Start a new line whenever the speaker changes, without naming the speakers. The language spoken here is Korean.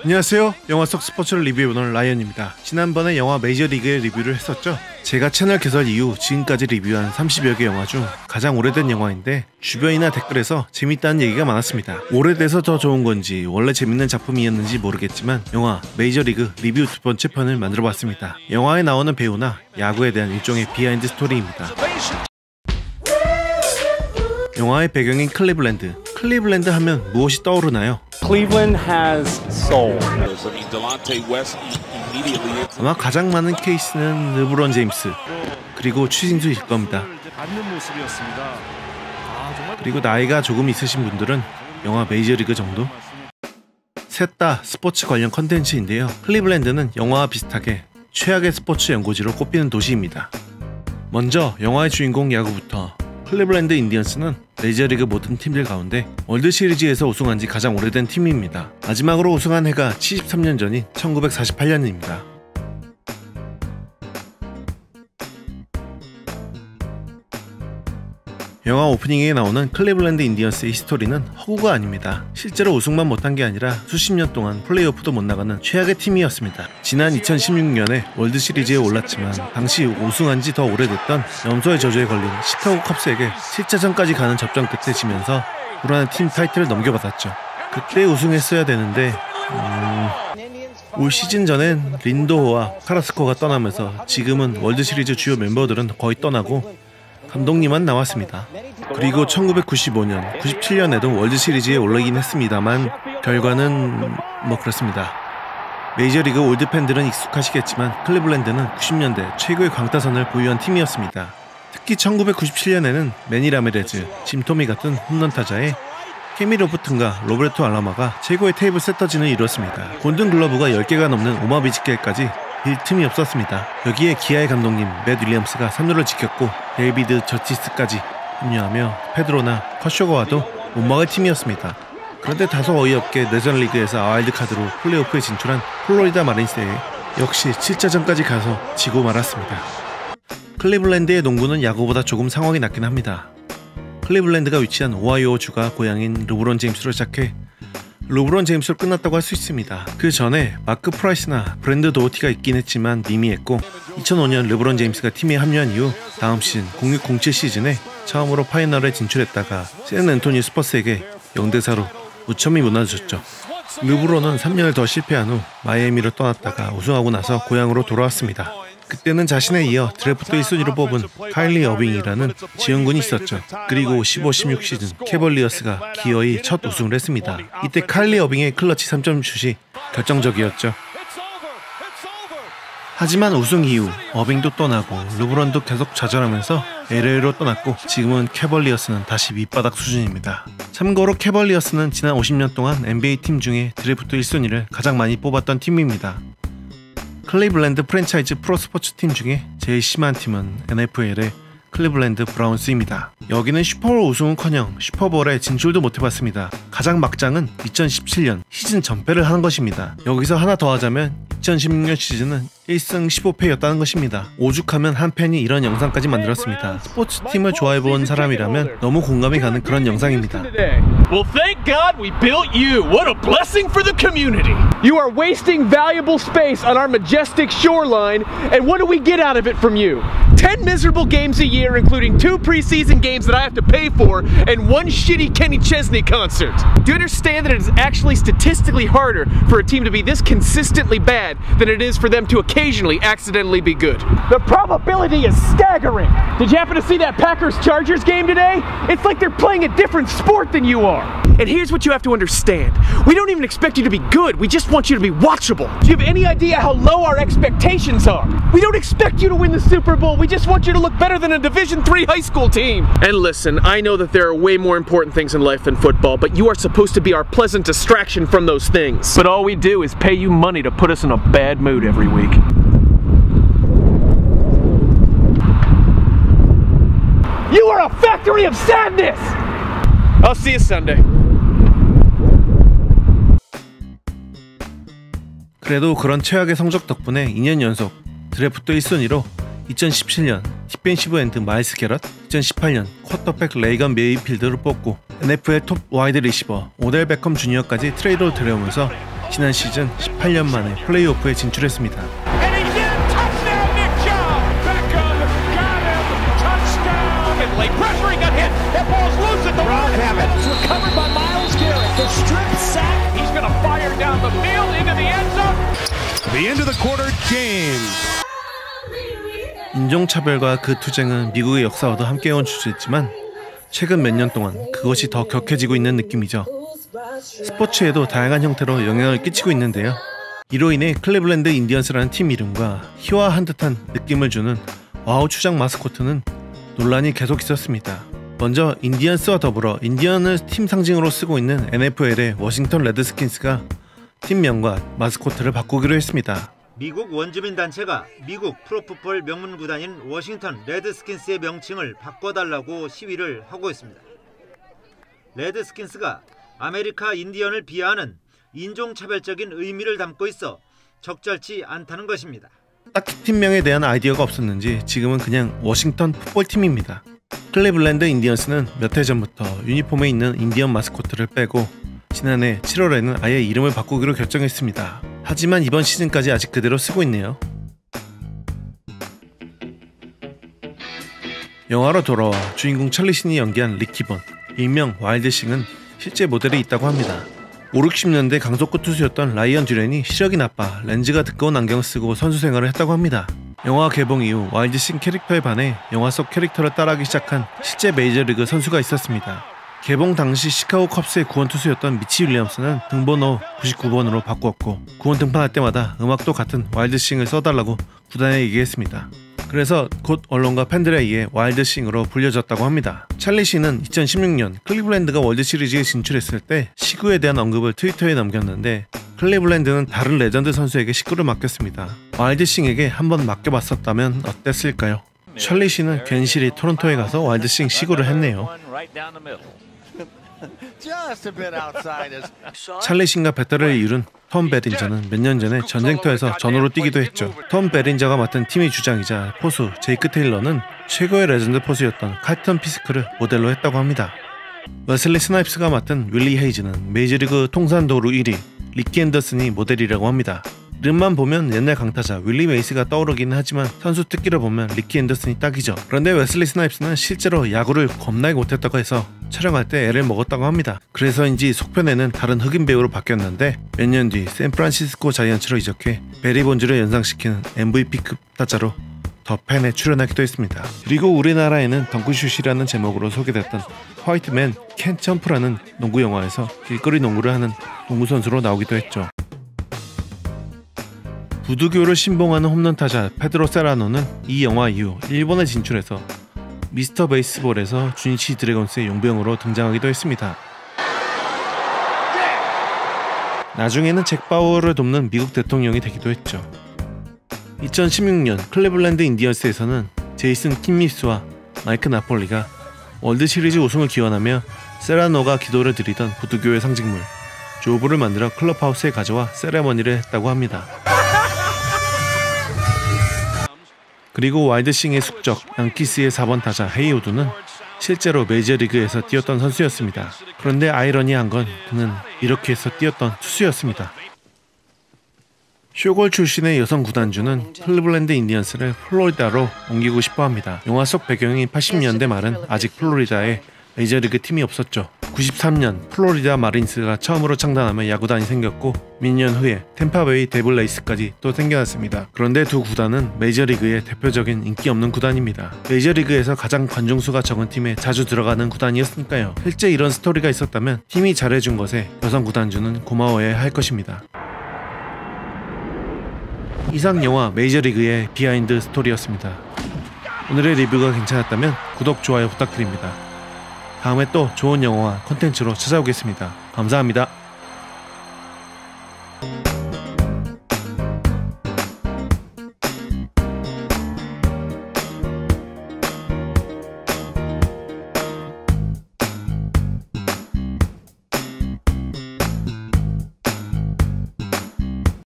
안녕하세요. 영화 속 스포츠를 리뷰해보는 라이언입니다. 지난번에 영화 메이저리그의 리뷰를 했었죠. 제가 채널 개설 이후 지금까지 리뷰한 30여 개 영화 중 가장 오래된 영화인데 주변이나 댓글에서 재밌다는 얘기가 많았습니다. 오래돼서 더 좋은 건지 원래 재밌는 작품이었는지 모르겠지만 영화 메이저리그 리뷰 두 번째 편을 만들어봤습니다. 영화에 나오는 배우나 야구에 대한 일종의 비하인드 스토리입니다. 영화의 배경인 클리블랜드. 클리블랜드 하면 무엇이 떠오르나요?
Cleveland has soul.
아마 가장 많은 케이스는 르브론 제임스 그리고 추신수일 겁니다. 그리고 나이가 조금 있으신 분들은 영화 메이저리그 정도? 셋 다 스포츠 관련 컨텐츠인데요. 클리블랜드는 영화와 비슷하게 최악의 스포츠 연고지로 꼽히는 도시입니다. 먼저 영화의 주인공 야구부터. 클리블랜드 인디언스는 메이저리그 모든 팀들 가운데 월드시리즈에서 우승한 지 가장 오래된 팀입니다. 마지막으로 우승한 해가 73년 전인 1948년입니다. 영화 오프닝에 나오는 클리블랜드 인디언스의 히스토리는 허구가 아닙니다. 실제로 우승만 못한 게 아니라 수십 년 동안 플레이오프도 못 나가는 최악의 팀이었습니다. 지난 2016년에 월드시리즈에 올랐지만 당시 우승한 지 더 오래됐던 염소의 저주에 걸린 시카고 컵스에게 7차전까지 가는 접전 끝에 지면서 불안한 팀 타이틀을 넘겨받았죠. 그때 우승했어야 되는데 올 시즌 전엔 린도호와 카라스코가 떠나면서 지금은 월드시리즈 주요 멤버들은 거의 떠나고 감독님만 나왔습니다. 그리고 1995년, 97년에도 월드시리즈에 올라가긴 했습니다만 결과는 그렇습니다. 메이저리그 올드팬들은 익숙하시겠지만 클리블랜드는 90년대 최고의 광타선을 보유한 팀이었습니다. 특히 1997년에는 매니 라미레즈, 짐 토미 같은 홈런 타자에 케미 로버튼과 로베르토 알라마가 최고의 테이블 세터진을 이뤘습니다. 골든 글러브가 10개가 넘는 오마 비지켈까지 빌 틈이 없었습니다. 여기에 기아의 감독님 맷 윌리엄스가 선두를 지켰고 데이비드 저티스까지 합류하며 페드로나 커쇼거와도 못 막을 팀이었습니다. 그런데 다소 어이없게 내셔널리그에서 와일드카드로 플레이오프에 진출한 플로리다 마린스에 역시 7차전까지 가서 지고 말았습니다. 클리블랜드의 농구는 야구보다 조금 상황이 낮긴 합니다. 클리블랜드가 위치한 오하이오주가 고향인 르브론 제임스로 시작해 르브론 제임스로 끝났다고 할 수 있습니다. 그 전에 마크 프라이스나 브랜드 도어티가 있긴 했지만 미미했고 2005년 르브론 제임스가 팀에 합류한 이후 다음 시즌 06-07 시즌에 처음으로 파이널에 진출했다가 샌 앤토니 스퍼스에게 0대4로 무참히 무너졌죠. 르브론은 3년을 더 실패한 후 마이애미로 떠났다가 우승하고 나서 고향으로 돌아왔습니다. 그때는 자신에 이어 드래프트 1순위로 뽑은 카일리 어빙이라는 지원군이 있었죠. 그리고 15-16 시즌 캐벌리어스가 기어이 첫 우승을 했습니다. 이때 카일리 어빙의 클러치 3점 슛이 결정적이었죠. 하지만 우승 이후 어빙도 떠나고 르브론도 계속 좌절하면서 LA로 떠났고 지금은 캐벌리어스는 다시 밑바닥 수준입니다. 참고로 캐벌리어스는 지난 50년 동안 NBA 팀 중에 드래프트 1순위를 가장 많이 뽑았던 팀입니다. 클리블랜드 프랜차이즈 프로스포츠 팀 중에 제일 심한 팀은 NFL의 클리블랜드 브라운스입니다. 여기는 슈퍼볼 우승은커녕 슈퍼볼에 진출도 못해봤습니다. 가장 막장은 2017년 시즌 전패를 하는 것입니다. 여기서 하나 더 하자면 2016년 시즌은 1승 15패였다는 것입니다. 오죽하면 한 팬이 이런 영상까지 만들었습니다. 스포츠팀을 좋아해본 사람이라면 너무 공감이 가는 그런 영상입니다.
Well, thank God we built you. What a blessing for the community. You are wasting valuable space on our majestic shoreline, and what do we get out of it from you? 10 miserable games a year, including 2 preseason games that I have to pay for, and 1 shitty Kenny Chesney concert. Do you understand that it is actually statistically harder for a team to be this consistently bad than it is for them to occasionally accidentally be good? The probability is staggering. Did you happen to see that Packers-Chargers game today? It's like they're playing a different sport than you are. And here's what you have to understand. We don't even expect you to be good. We just want you to be watchable. Do you have any idea how low our expectations are? We don't expect you to win the Super Bowl. We just want you to look better than a Division III high school team. And listen, I know that there are way more important things in life than football, but you are supposed to be our pleasant distraction from those things. But all we do is pay you money to put us in a bad mood every week. You are a factory of sadness! I'll see you Sunday.
그래도 그런 최악의 성적 덕분에 2년 연속 드래프트 1순위로 2017년 디펜시브 엔드 마일스 게럿, 2018년 쿼터백 레이건 메이필드를 뽑고 NFL 톱 와이드 리시버 오델 베컴 주니어까지 트레이드로 데려오면서 지난 시즌 18년 만에 플레이오프에 진출했습니다. 인종차별과 그 투쟁은 미국의 역사와도 함께해온 주제지만 최근 몇 년 동안 그것이 더 격해지고 있는 느낌이죠. 스포츠에도 다양한 형태로 영향을 끼치고 있는데요. 이로 인해 클리블랜드 인디언스라는 팀 이름과 희화한 듯한 느낌을 주는 와우 추장 마스코트는 논란이 계속 있었습니다. 먼저 인디언스와 더불어 인디언을 팀 상징으로 쓰고 있는 NFL의 워싱턴 레드스킨스가 팀명과 마스코트를 바꾸기로 했습니다.
미국 원주민 단체가 미국 프로풋볼 명문 구단인 워싱턴 레드스킨스의 명칭을 바꿔달라고 시위를 하고 있습니다. 레드스킨스가 아메리카 인디언을 비하하는 인종차별적인 의미를 담고 있어 적절치 않다는 것입니다.
딱히 팀명에 대한 아이디어가 없었는지 지금은 그냥 워싱턴 풋볼팀입니다. 클리블랜드 인디언스는 몇 해 전부터 유니폼에 있는 인디언 마스코트를 빼고 지난해 7월에는 아예 이름을 바꾸기로 결정했습니다. 하지만 이번 시즌까지 아직 그대로 쓰고 있네요. 영화로 돌아와 주인공 찰리 신이 연기한 리키본, 일명 와일드싱은 실제 모델이 있다고 합니다. 5, 60년대 강속구 투수였던 라이언 듀렌이 시력이 나빠 렌즈가 두꺼운 안경을 쓰고 선수 생활을 했다고 합니다. 영화 개봉 이후 와일드싱 캐릭터에 반해 영화 속 캐릭터를 따라하기 시작한 실제 메이저리그 선수가 있었습니다. 개봉 당시 시카고 컵스의 구원 투수였던 미치 윌리엄스는 등번호 99번으로 바꾸었고 구원 등판할 때마다 음악도 같은 와일드싱을 써달라고 구단에 얘기했습니다. 그래서 곧 언론과 팬들에 의해 와일드싱으로 불려졌다고 합니다. 찰리 신은 2016년 클리블랜드가 월드시리즈에 진출했을 때 시구에 대한 언급을 트위터에 남겼는데 클리블랜드는 다른 레전드 선수에게 시구를 맡겼습니다. 와일드싱에게 한번 맡겨봤었다면 어땠을까요? 찰리 신은 괜시리 토론토에 가서 와일드싱 시구를 했네요. 찰리 신과 배터를 이룬 톰 베린저는 몇 년 전에 전쟁터에서 전우로 뛰기도 했죠. 톰 베린저가 맡은 팀의 주장이자 포수 제이크 테일러는 최고의 레전드 포수였던 칼튼 피스크를 모델로 했다고 합니다. 웨슬리 스나이프스가 맡은 윌리 헤이즈는 메이저리그 통산 도루 1위 리키 앤더슨이 모델이라고 합니다. 이름만 보면 옛날 강타자 윌리 메이스가 떠오르기는 하지만 선수 특기를 보면 리키 앤더슨이 딱이죠. 그런데 웨슬리 스나이프스는 실제로 야구를 겁나게 못했다고 해서 촬영할 때 애를 먹었다고 합니다. 그래서인지 속편에는 다른 흑인 배우로 바뀌었는데 몇 년 뒤 샌프란시스코 자이언츠로 이적해 베리 본즈를 연상시키는 MVP급 타자로 더 팬에 출연하기도 했습니다. 그리고 우리나라에는 덩크슛이라는 제목으로 소개됐던 화이트맨 캔 점프라는 농구 영화에서 길거리 농구를 하는 농구 선수로 나오기도 했죠. 부두교를 신봉하는 홈런 타자 페드로 세라노는 이 영화 이후 일본에 진출해서 미스터 베이스볼에서 주니치 드래곤스의 용병으로 등장하기도 했습니다. 나중에는 잭 바우어를 돕는 미국 대통령이 되기도 했죠. 2016년 클리블랜드 인디언스에서는 제이슨 킴미스와 마이크 나폴리가 월드시리즈 우승을 기원하며 세라노가 기도를 드리던 부두교의 상징물 조브를 만들어 클럽하우스에 가져와 세레머니를 했다고 합니다. 그리고 와일드싱의 숙적 양키스의 4번 타자 헤이우드는 실제로 메이저리그에서 뛰었던 선수였습니다. 그런데 아이러니한 건 그는 이렇게 해서 뛰었던 투수였습니다. 쇼골 출신의 여성 구단주는 클리블랜드 인디언스를 플로리다로 옮기고 싶어합니다. 영화 속 배경인 80년대 말은 아직 플로리다에 메이저리그 팀이 없었죠. 93년 플로리다 마린스가 처음으로 창단하며 야구단이 생겼고 몇 년 후에 템파베이 데블레이스까지 또 생겨났습니다. 그런데 두 구단은 메이저리그의 대표적인 인기 없는 구단입니다. 메이저리그에서 가장 관중수가 적은 팀에 자주 들어가는 구단이었으니까요. 실제 이런 스토리가 있었다면 팀이 잘해준 것에 여성 구단주는 고마워해야 할 것입니다. 이상 영화 메이저리그의 비하인드 스토리였습니다. 오늘의 리뷰가 괜찮았다면 구독, 좋아요 부탁드립니다. 다음에 또 좋은 영화와 콘텐츠로 찾아오겠습니다. 감사합니다.